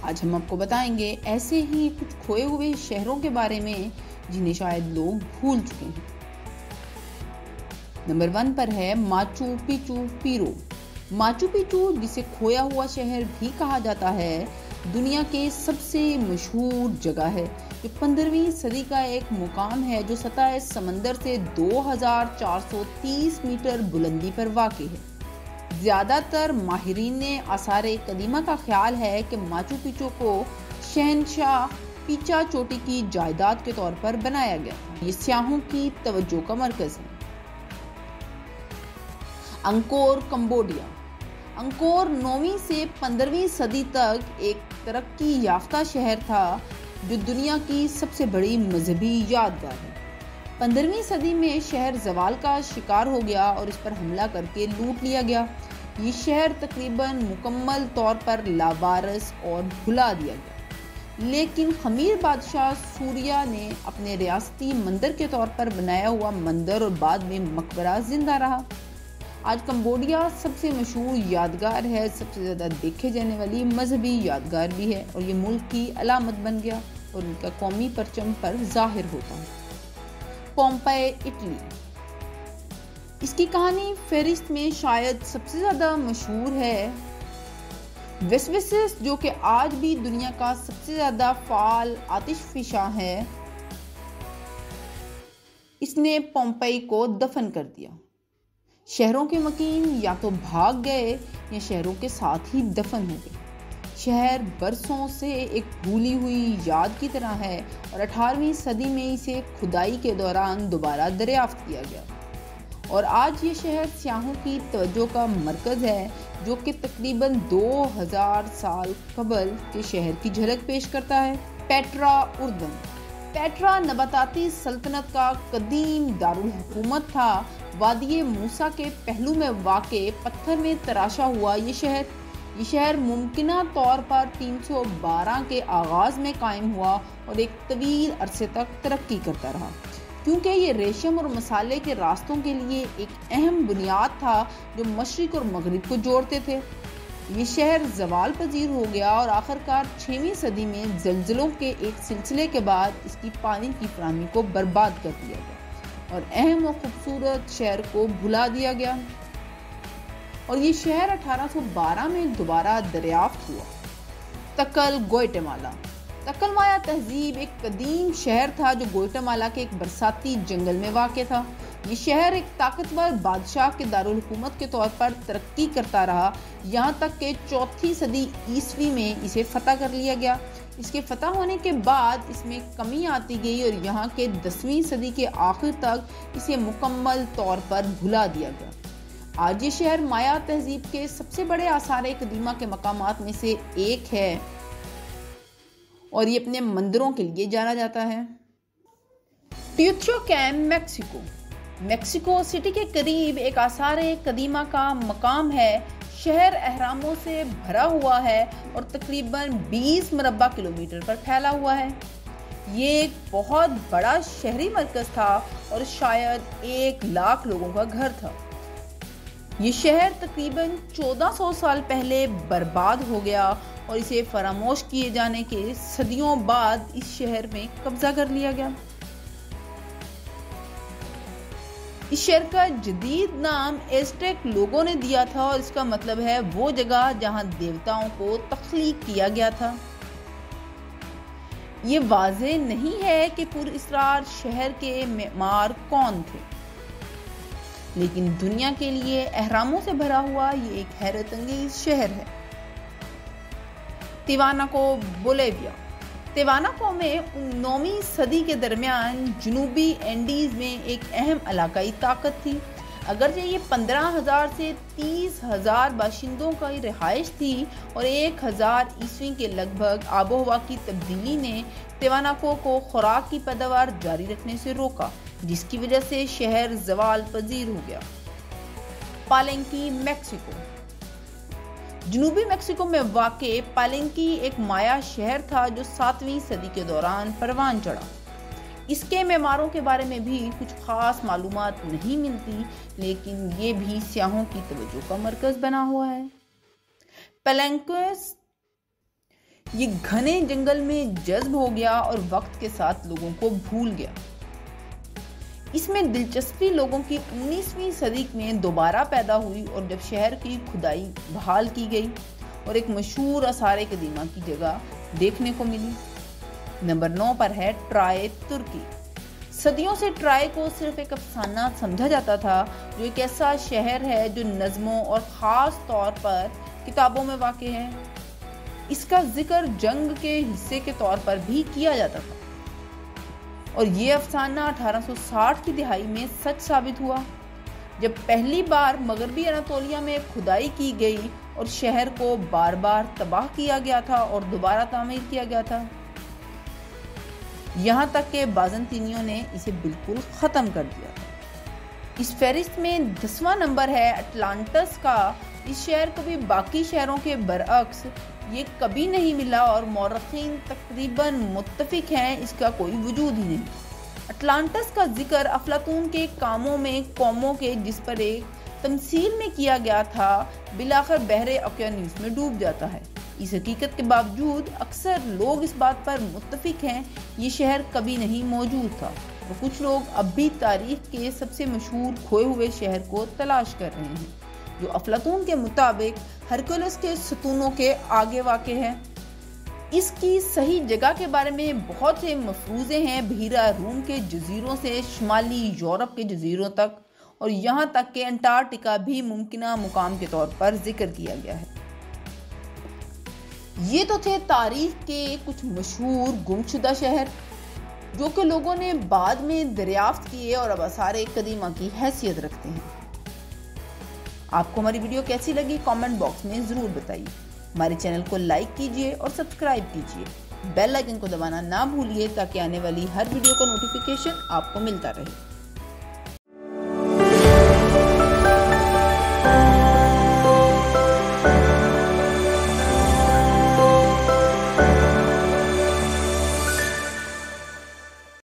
आज हम आपको बताएंगे ऐसे ही कुछ खोए हुए शहरों के बारे में जिन्हें शायद लोग भूल चुके हैं। नंबर 1 पर है माचू पिचू पीरो। माचू पिचू, जिसे खोया हुआ शहर भी कहा जाता है, दुनिया के सबसे मशहूर जगह है जो 15वीं सदी का एक मुकाम है जो सतह समंदर से 2430 मीटर बुलंदी पर वाक़ई है। ज़्यादातर माहिरीन आसार कदीमा का ख्याल है कि माचू पिचू को शहनशाह पीचा चोटी की जायदाद के तौर पर बनाया गया था। ये सियाहों की तवज्जो का मरकज़ है। Angkor, Cambodia. अंकोर 9वीं से 15वीं सदी तक एक तरक्की याफ्ता शहर था जो दुनिया की सबसे बड़ी मजहबी यादगार है। 15वीं सदी में शहर जवाल का शिकार हो गया और इस पर हमला करके लूट लिया गया। ये शहर तकरीबन मुकम्मल तौर पर लावारिस और भुला दिया गया, लेकिन खमीर बादशाह सूरिया ने अपने रियासती मंदिर के तौर पर बनाया हुआ मंदिर और बाद में मकबरा जिंदा रहा। आज कंबोडिया सबसे मशहूर यादगार है, सबसे ज़्यादा देखे जाने वाली मजहबी यादगार भी है और ये मुल्क की अलामत बन गया और उनका कौमी परचम पर जाहिर होता है। Pompeii, Italy. इसकी कहानी फेरिस्त में शायद सबसे ज़्यादा मशहूर है। वेसुवियस, जो कि आज भी दुनिया का सबसे ज़्यादा फाल आतिशफिशा है, इसने पोम्पेई को दफन कर दिया। शहरों के मकीन या तो भाग गए या शहरों के साथ ही दफन हो गए। शहर बरसों से एक भूली हुई याद की तरह है और 18वीं सदी में इसे खुदाई के दौरान दोबारा दरियाफ्त किया गया और आज ये शहर सियाहों की तवज्जो का मरकज़ है, जो कि तकरीबन 2000 साल कबल के शहर की झलक पेश करता है। पेट्रा, उर्दन। पेट्रा नबाताती सल्तनत का कदीम दारुल हुकूमत था। वादिये मूसा के पहलू में वाक़े पत्थर में तराशा हुआ ये शहर मुमकिना तौर पर 312 के आगाज़ में कायम हुआ और एक तवील अरसे तक तरक्की करता रहा, क्योंकि ये रेशम और मसाले के रास्तों के लिए एक अहम बुनियाद था जो मशरिक और मगरिब को जोड़ते थे। ये शहर जवाल पजीर हो गया और आखिरकार 6वीं सदी में ज़लज़लों के एक सिलसिले के बाद इसकी पानी की फराहमी को बर्बाद कर दिया गया और अहम और खूबसूरत शहर को भुला दिया गया और ये शहर 1812 में दोबारा दरियाफ्त हुआ। तकल, ग्वाटेमाला। तकलमाया तहजीब एक कदीम शहर था जो ग्वाटेमाला के एक बरसाती जंगल में वाक़ था। ये शहर एक ताकतवर बादशाह के दारुल हुकूमत के तौर पर तरक्की करता रहा, यहाँ तक कि 4वीं सदी ईस्वी में इसे फतह कर लिया गया। इसके फतह होने के बाद इसमें कमी आती गई और यहाँ के 10वीं सदी के आखिर तक इसे मुकम्मल तौर पर भुला दिया गया। आज ये शहर माया तहजीब के सबसे बड़े आसार कदीमा के मकामात में से एक है और ये अपने मंदिरों के लिए जाना जाता है। टियोटिहुआकन, मेक्सिको। मेक्सिको सिटी के करीब एक आसार कदीमा का मकाम है। शहर अहरामों से भरा हुआ है और तकरीबन 20 मुरब्बा किलोमीटर पर फैला हुआ है। ये एक बहुत बड़ा शहरी मरकज़ था और शायद 1 लाख लोगों का घर था। ये शहर तकरीबन 1400 साल पहले बर्बाद हो गया और इसे फरामोश किए जाने के सदियों बाद इस शहर में कब्जा कर लिया गया। इस शहर का जदीद नाम एज़टेक लोगों ने दिया था और इसका मतलब है वो जगह जहां देवताओं को तख्लीक किया गया था। ये वाज़ेह नहीं है कि पुरअसरार शहर के मेमार कौन थे, लेकिन दुनिया के लिए अहरामों से भरा हुआ ये एक हैरत अंगेज शहर है। तिवानाको, बोलिविया। तिवानाको में 9वीं सदी के दरमियान जनूबी एंडीज में एक अहम इलाकाई ताकत थी। अगरचे ये 15,000 से 30,000 बाशिंदों का रिहाइश थी और 1000 ईस्वी के लगभग आबोहवा की तब्दीली ने तिवानाको को खुराक की पैदावार जारी रखने से रोका, जिसकी वजह से शहर जवाल पजीर हो गया। पालेंकी, मेक्सिको। जनूबी मेक्सिको में वाक़े पालेंकी एक माया शहर था जो 7वीं सदी के दौरान परवान चढ़ा। इसके मेमारों के बारे में भी कुछ खास मालूमात नहीं मिलती, लेकिन ये भी सियाहों की तवज्जो का मरकज़ बना हुआ है। पेलेंकोस ये घने जंगल में जज्ब हो गया और वक्त के साथ लोगों को भूल गया। इसमें दिलचस्पी लोगों की 19वीं सदी में दोबारा पैदा हुई और जब शहर की खुदाई बहाल की गई और एक मशहूर आसार कदीमा की जगह देखने को मिली। नंबर 9 पर है ट्रॉय, तुर्की। सदियों से ट्रॉय को सिर्फ एक अफसाना समझा जाता था, जो एक ऐसा शहर है जो नज़मों और ख़ास तौर पर किताबों में वाक़ है। इसका जिक्र जंग के हिस्से के तौर पर भी किया जाता था और ये अफसाना 1860 की दिहाई में सच साबित हुआ, जब पहली बार मगरबी अनातोलिया में खुदाई की गई और शहर को बार बार तबाह किया गया था और दोबारा तामीर किया गया था, यहाँ तक कि बाज़ंतीनियों ने इसे बिल्कुल ख़त्म कर दिया था। इस फहरिस्त में 10वां नंबर है अटलांटिस का। इस शहर को भी बाकी शहरों के बरअक्स ये कभी नहीं मिला और मौरखीन तकरीबन मुत्तफिक हैं इसका कोई वजूद ही नहीं। अटलांटिस का जिक्र अफलातून के कामों में कौमों के जिस पर एक तमसील में किया गया था, बिलाखिर बहरे ओकेयानूस में डूब जाता है। इस हकीकत के बावजूद अक्सर लोग इस बात पर मुत्तफिक हैं ये शहर कभी नहीं मौजूद था और कुछ लोग अब भी तारीख के सबसे मशहूर खोए हुए शहर को तलाश कर रहे हैं, जो अफलातून के मुताबिक हरकुलस के सतूनों के आगे वाक़े है। इसकी सही जगह के बारे में बहुत से मफरूज़े हैं, बहीरा रूम के जजीरों से शुमाली यूरोप के जजीरों तक और यहाँ तक कि अंटार्कटिका भी मुमकिना मुकाम के तौर पर जिक्र किया गया है। ये तो थे तारीख के कुछ मशहूर गुमशुदा शहर जो कि लोगों ने बाद में दरियाफ्त किए और अब आसार कदीमा की हैसियत रखते हैं। आपको हमारी वीडियो कैसी लगी कमेंट बॉक्स में ज़रूर बताइए। हमारे चैनल को लाइक कीजिए और सब्सक्राइब कीजिए। बेल आइकन को दबाना ना भूलिए ताकि आने वाली हर वीडियो का नोटिफिकेशन आपको मिलता रहे।